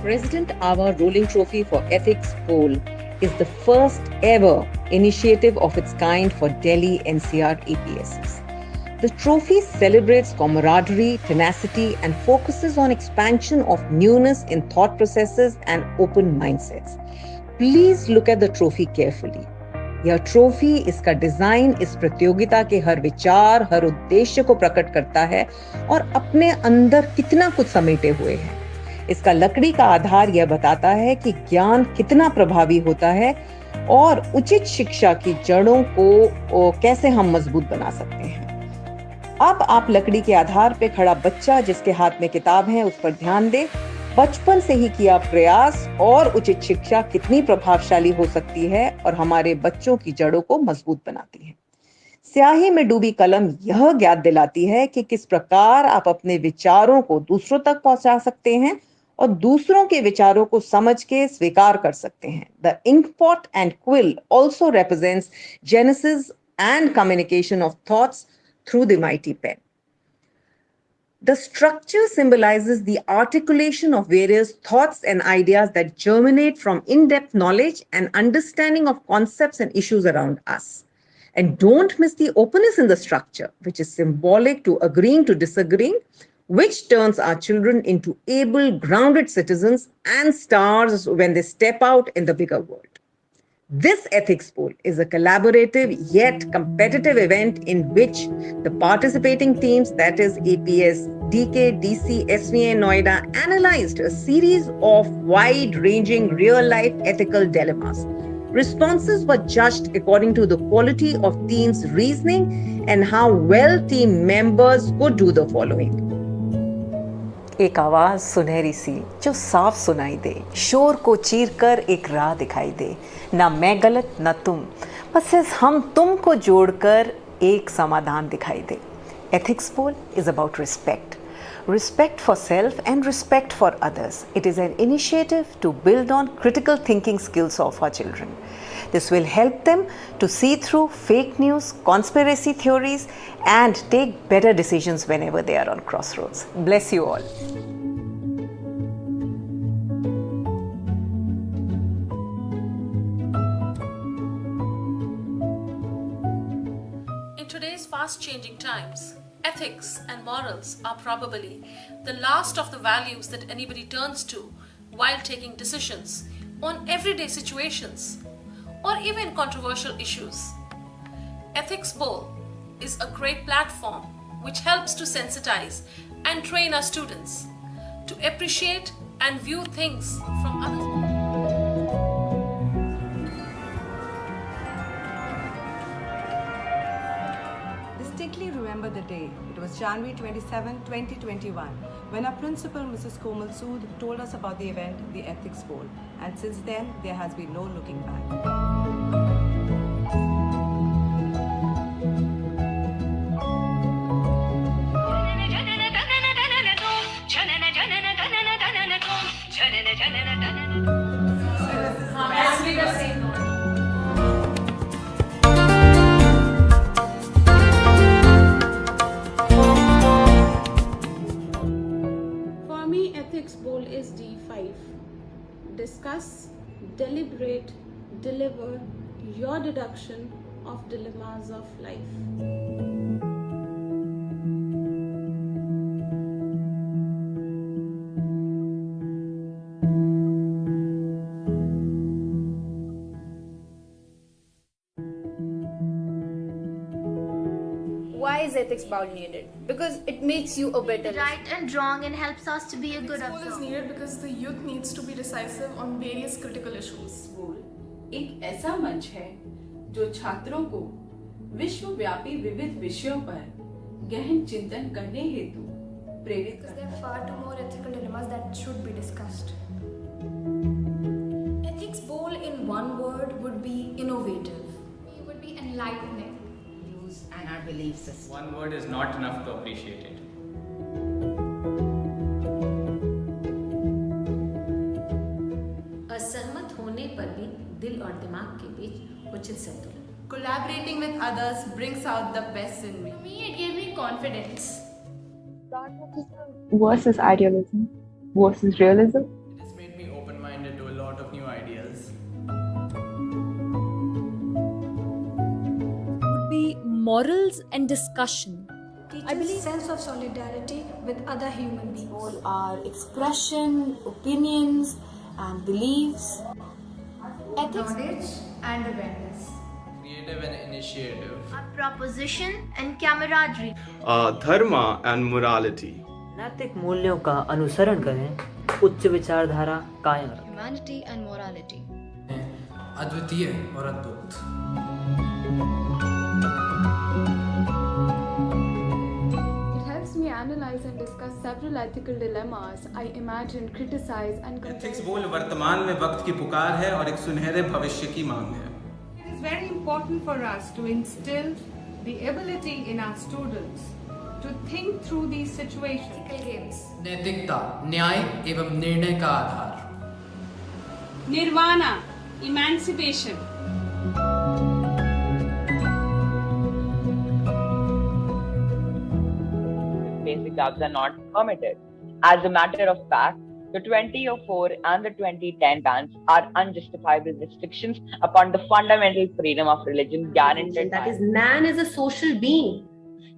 President Awa Rolling Trophy for Ethics Poll is the first ever initiative of its kind for Delhi NCR APSs. The trophy celebrates camaraderie, tenacity, and focuses on expansion of newness in thought processes and open mindsets. Please look at the trophy carefully. यह trophy, इसका design इस प्रतियोगिता के हर विचार, हर उद्देश्य को प्रकट करता है और अपने अंदर कितना कुछ समेटे हुए है। इसका लकड़ी का आधार यह बताता है कि ज्ञान कितना प्रभावी होता है और उचित शिक्षा की जड़ों को कैसे हम मजबूत बना सकते हैं। अब आप लकड़ी के आधार पे खड़ा बच्चा जिसके हाथ में किताब है उस पर ध्यान दे। बचपन से ही किया प्रयास और उचित शिक्षा कितनी प्रभावशाली हो सकती है और हमारे बच्चों की जड़ों को मजबूत बनाती है। स्याही में डूबी कलम यह ज्ञात दिलाती है कि किस प्रकार आप अपने विचारों को दूसरों तक पहुंचा सकते हैं और दूसरों के विचारों को समझ के स्वीकार कर सकते हैं। The inkpot and quill also represents genesis and communication of thoughts through the mighty pen. The structure symbolizes the articulation of various thoughts and ideas that germinate from in-depth knowledge and understanding of concepts and issues around us. And don't miss the openness in the structure, which is symbolic to agreeing to disagreeing, which turns our children into able, grounded citizens and stars when they step out in the bigger world. This ethics poll is a collaborative yet competitive event in which the participating teams, that is APS, DK, DC, SVA, Noida, analyzed a series of wide-ranging real-life ethical dilemmas. Responses were judged according to the quality of teams' reasoning and how well team members could do the following. एक आवाज़ सुनहरी सी जो साफ सुनाई दे, शोर को चीर कर एक राह दिखाई दे, ना मैं गलत ना तुम, बस हम तुम को जोड़कर एक समाधान दिखाई दे। Ethics poll is about respect. Respect for self and respect for others. It is an initiative to build on critical thinking skills of our children. This will help them to see through fake news, conspiracy theories, and take better decisions whenever they are on crossroads. Bless you all. In today's fast-changing times, ethics and morals are probably the last of the values that anybody turns to while taking decisions on everyday situations or even controversial issues. Ethics Bowl is a great platform which helps to sensitize and train our students to appreciate and view things from others. Distinctly remember the day. It was January 27, 2021, when our principal, Mrs. Komal Sood, told us about the event, the Ethics Bowl. And since then, there has been no looking back. For me, Ethics Bowl is D5. Discuss, deliberate, deliver your deduction of dilemmas of life. Why is ethics bowl needed? Because it makes you a better right and wrong and helps us to be a good Ethics Bowl is observer. needed because the youth needs to be decisive on various critical issues. School एक ऐसा मंच है जो छात्रों को विश्वव्यापी विविध विषयों पर गहन चिंतन करने हेतु प्रेरित करता है। There are far too more ethical dilemmas that should be discussed. Ethics Bowl in one word would be innovative. It would be enlightening. Views and our belief system. One word is not enough to appreciate it. असहमत होने पर भी दिल और दिमाग के बीच उचित संतुलन। Collaborating with others brings out the best in me. For me, it gave me confidence. Versus idealism versus realism. It has made me morals and discussion. I believe sense of solidarity with other human beings. All our expression, opinions, and beliefs. Ethics, knowledge, and awareness. Creative and initiative. Proposition and camaraderie. Dharma and morality. नैतिक मूल्यों का अनुसरण करें, उच्च विचारधारा कायम रखें. Humanity and morality. अद्वितीय और अद्भुत. It helps me analyze and discuss several ethical dilemmas. I imagine, criticize and ethics बोल वर्तमान में वक्त की पुकार है और एक सुनहरे भविष्य की मांग है. It is very important for us to instill the ability in our students to think through these situations. Ethical games. नैतिकता, न्याय एवं निर्णय का आधार. Nirvana, emancipation. Basic clubs are not permitted. As a matter of fact, the 2004 and the 2010 bans are unjustifiable restrictions upon the fundamental freedom of religion guaranteed. That is, man is a social being.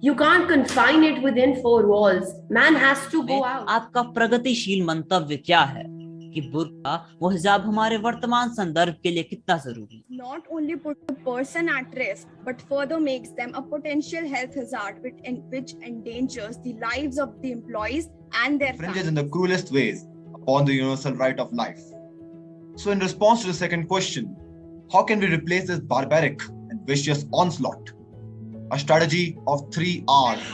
You can't confine it within four walls. Man has to go out. आपका प्रगतिशील मंतव्य क्या है कि बुर्का वो हिजाब हमारे वर्तमान संदर्भ के लिए कितना जरूरी है? Not only put the person at risk, but further makes them a potential health hazard which endangers the lives of the employees and their infringes in the cruelest ways upon the universal right of life. So in response to the second question, how can we replace this barbaric and vicious onslaught? A strategy of 3 R's.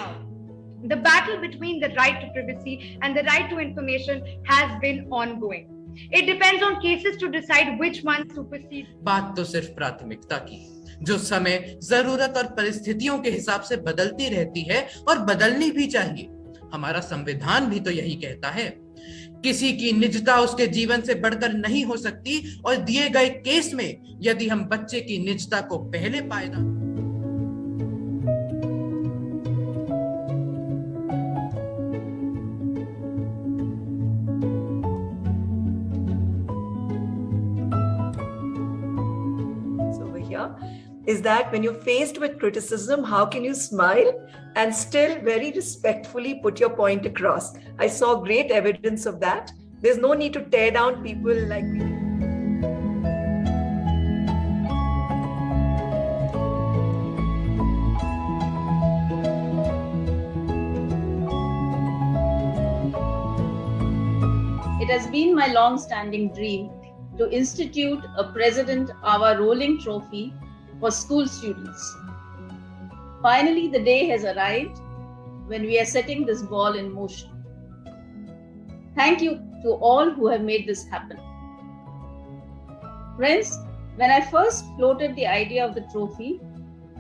The battle between the right to privacy and the right to information has been ongoing. It depends on cases to decide which one supersedes. बात तो सिर्फ प्राथमिकता की, जो समय, जरूरत और परिस्थितियों के हिसाब से बदलती रहती है और बदलनी भी चाहिए. हमारा संविधान भी तो यही कहता है. किसी की निजता उसके जीवन से बढ़कर नहीं हो सकती और दिए गए केस में यदि हम बच्चे की निजता को पहले पायदा. Is that when you're faced with criticism, how can you smile and still very respectfully put your point across? I saw great evidence of that. There's no need to tear down people like me. It has been my long-standing dream to institute a President-hour rolling trophy for school students. Finally, the day has arrived when we are setting this ball in motion. Thank you to all who have made this happen. Friends, when I first floated the idea of the trophy,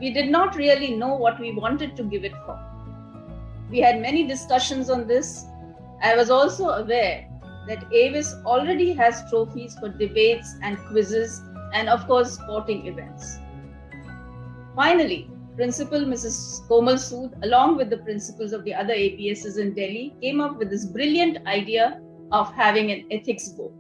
we did not really know what we wanted to give it for. We had many discussions on this. I was also aware that AVIS already has trophies for debates and quizzes and of course sporting events. Finally, Principal Mrs. Komal Sood, along with the principals of the other APSs in Delhi, came up with this brilliant idea of having an ethics board.